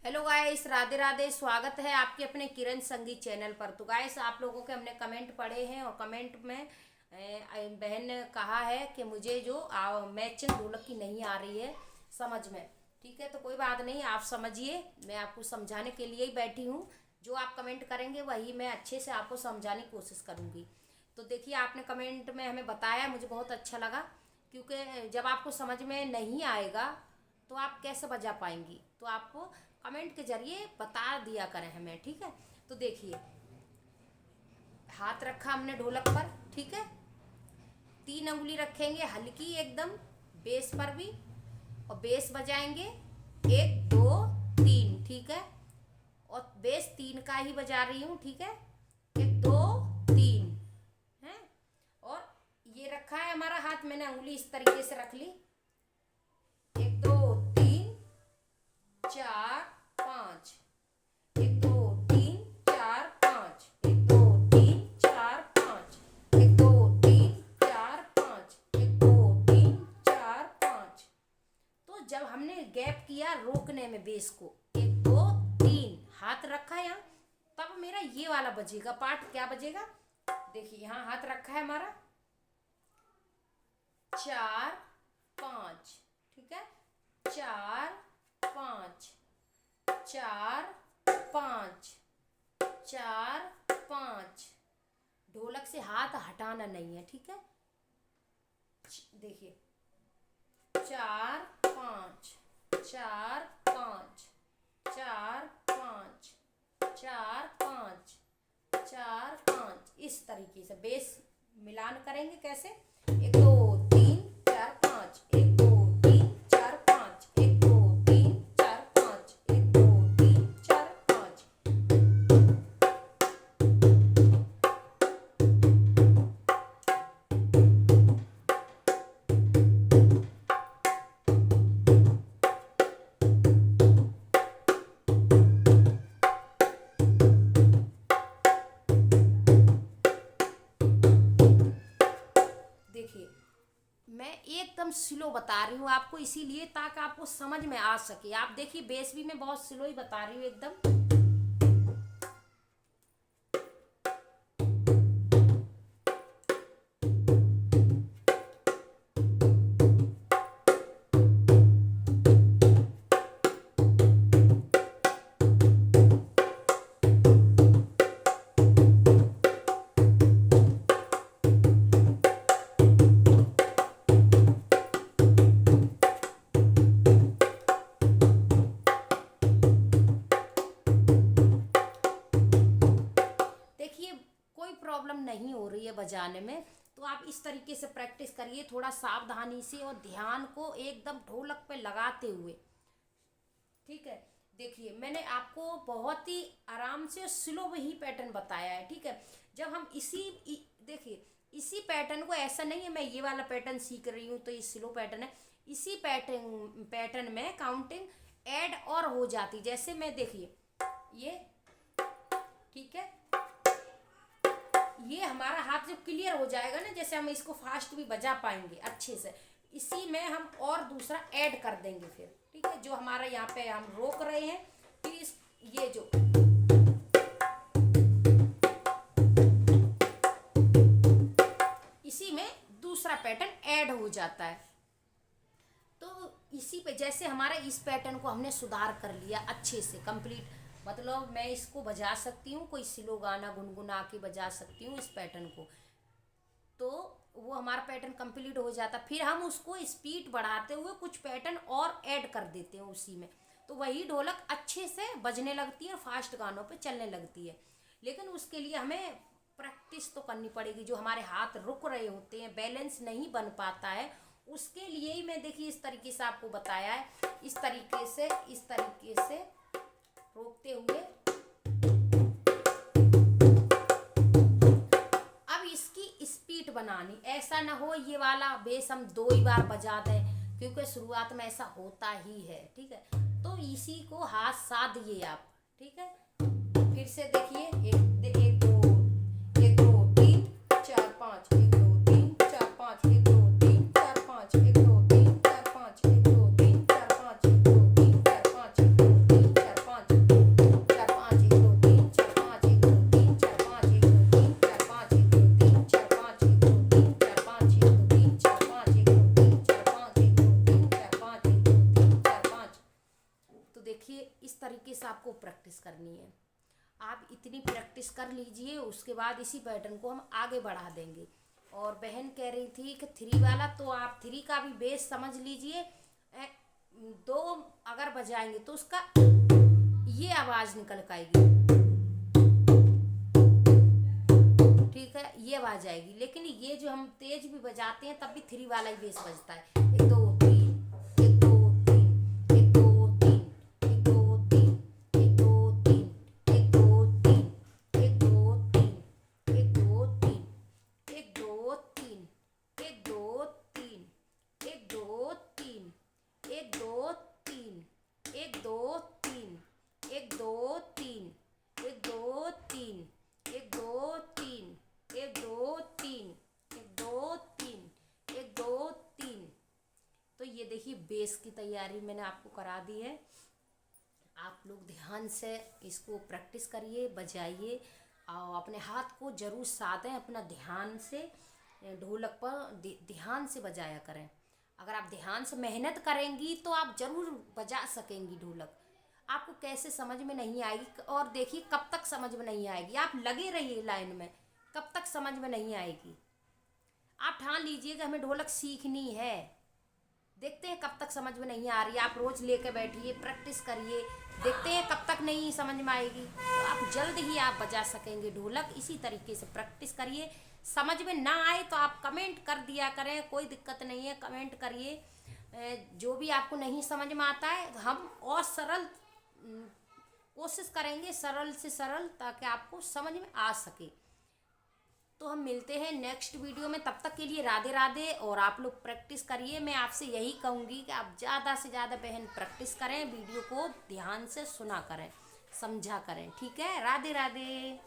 Hello guys, Radhe Radhe. स्वागत है आपके अपने किरण संगीत चैनल पर। तो गाइस, आप लोगों के हमने कमेंट पढ़े हैं और कमेंट में बहन ने कहा है कि मुझे जो मैचिंग ढोलक की नहीं आ रही है समझ में। ठीक है, तो कोई बात नहीं, आप समझिए, मैं आपको समझाने के लिए ही बैठी हूँ। जो आप कमेंट करेंगे वही मैं अच्छे से आपको समझाने की कोशिश करूँगी। तो देखिए, आपने कमेंट में हमें बताया, मुझे बहुत अच्छा लगा, क्योंकि जब आपको समझ में नहीं आएगा तो आप कैसे बजा पाएंगी। तो आपको कमेंट के जरिए बता दिया करें हमें, ठीक है। तो देखिए, हाथ रखा हमने ढोलक पर, ठीक है। 3 उंगली रखेंगे हल्की एकदम बेस पर भी, और बेस बजाएंगे 1 2 3, ठीक है। और बेस 3 का ही बजा रही हूँ, ठीक है। 1 2 3 है। और ये रखा है हमारा हाथ, मैंने उंगली इस तरीके से रख ली। 1 2 3 4 5, 1 2 3 4 5, 1 2 3 4 5, 1 2 3 4 5, 1 2 3 4 5। तो जब हमने गैप किया रोकने में बेस को, 1 2 3 हाथ रखा है यहाँ, तब मेरा ये वाला बजेगा पार्ट। क्या बजेगा? देखिए, यहाँ हाथ रखा है हमारा 4 5, ठीक है। 4 5 4 5 4 5। ढोलक से हाथ हटाना नहीं है, ठीक है। देखिए, 4 5 4 5 4 5 4 5 4 5, इस तरीके से बेस मिलान करेंगे। कैसे? 1 2 3 4 5, 1 2 3 4 5, 1 2 3 4 5, 1 2 3 4 5। देखिए, मैं एकदम स्लो बता रही हूँ आपको, इसीलिए ताकि आपको समझ में आ सके। आप देखिए, बेस भी मैं बहुत स्लो ही बता रही हूँ एकदम। देखिए, कोई प्रॉब्लम नहीं हो रही है बजाने में। तो आप इस तरीके से प्रैक्टिस करिए, थोड़ा सावधानी से और ध्यान को एकदम ढोलक पे लगाते हुए, ठीक है। देखिए, मैंने आपको बहुत ही आराम से स्लो ही पैटर्न बताया है, ठीक है। जब हम देखिए, इसी पैटर्न को, ऐसा नहीं है मैं ये वाला पैटर्न सीख रही हूँ तो ये स्लो पैटर्न है। इसी पैटर्न में काउंटिंग ऐड और हो जाती। जैसे मैं, देखिए ये, ठीक है, ये हमारा हाथ जब क्लियर हो जाएगा ना, जैसे हम इसको फास्ट भी बजा पाएंगे अच्छे से, इसी में हम और दूसरा ऐड कर देंगे फिर, ठीक है। जो हमारा यहाँ पे हम रोक रहे हैं, फिर ये जो इसी में दूसरा पैटर्न ऐड हो जाता है। तो इसी पे, जैसे हमारा इस पैटर्न को हमने सुधार कर लिया अच्छे से कंप्लीट, मतलब मैं इसको बजा सकती हूँ, कोई स्लो गाना गुनगुना के बजा सकती हूँ इस पैटर्न को। तो वो हमारा पैटर्न कंप्लीट हो जाता, फिर हम उसको स्पीड बढ़ाते हुए कुछ पैटर्न और ऐड कर देते हैं उसी में। तो वही ढोलक अच्छे से बजने लगती है, फास्ट गानों पे चलने लगती है। लेकिन उसके लिए हमें प्रैक्टिस तो करनी पड़ेगी। जो हमारे हाथ रुक रहे होते हैं, बैलेंस नहीं बन पाता है, उसके लिए ही मैं, देखिए, इस तरीके से आपको बताया है। इस तरीके से रोकते हुए, अब इसकी स्पीड बनानी, ऐसा ना हो ये वाला बेस हम 2 ही बार बजा दें, क्योंकि शुरुआत में ऐसा होता ही है, ठीक है। तो इसी को हाथ साध दिए आप, ठीक है। फिर से देखिए, 1 2 3 4 5, 1 2 3 4 5, 1 2 3 4 5, 1 2 3 4 5, 1 2 3 4 5, 1 2 3 4 5, 1 2 3 4 5, देखिए इस तरीके से आपको प्रैक्टिस करनी है। आप इतनी प्रैक्टिस कर लीजिए, उसके बाद इसी पैटर्न को हम आगे बढ़ा देंगे। और बहन कह रही थी कि 3 वाला, तो आप 3 का भी बेस समझ लीजिए। 2 अगर बजाएंगे तो उसका ये आवाज़ निकल के आएगी, ठीक है, ये आवाज़ आएगी। लेकिन ये जो हम तेज भी बजाते हैं तब भी 3 वाला ही बेस बजता है। 1 2 3, 1 2 3, 1 2 3, 1 2 3, 1 2 3, 1 2 3, 1 2 3, 1 2 3, 1 2 3, 1 2 3, 1 2 3, 1 2 3, 1 2 3, 1 2 3, 1 2 3, 1 2 3, 1 2 3, 1 2 3, 1 2 3। तो ये देखिए बेस की तैयारी मैंने आपको करा दी है। आप लोग ध्यान से इसको प्रैक्टिस करिए, बजाइए और अपने हाथ को जरूर साधें, अपना ध्यान से ढोलक पर ध्यान से बजाया करें। अगर आप ध्यान से मेहनत करेंगी तो आप जरूर बजा सकेंगी ढोलक। आपको कैसे समझ में नहीं आएगी, और देखिए कब तक समझ में नहीं आएगी। आप लगे रहिए लाइन में, कब तक समझ में नहीं आएगी। आप ठान लीजिए कि हमें ढोलक सीखनी है, देखते हैं कब तक समझ में नहीं आ रही। आप रोज़ लेके बैठिए, प्रैक्टिस करिए, देखते हैं कब तक नहीं समझ में आएगी, तो आप जल्द ही आप बजा सकेंगे ढोलक। इसी तरीके से प्रैक्टिस करिए। समझ में ना आए तो आप कमेंट कर दिया करें, कोई दिक्कत नहीं है, कमेंट करिए। जो भी आपको नहीं समझ में आता है हम और सरल कोशिश करेंगे, सरल से सरल, ताकि आपको समझ में आ सके। तो हम मिलते हैं नेक्स्ट वीडियो में, तब तक के लिए राधे राधे। और आप लोग प्रैक्टिस करिए। मैं आपसे यही कहूँगी कि आप ज़्यादा से ज़्यादा बहन प्रैक्टिस करें, वीडियो को ध्यान से सुना करें, समझा करें, ठीक है। राधे राधे।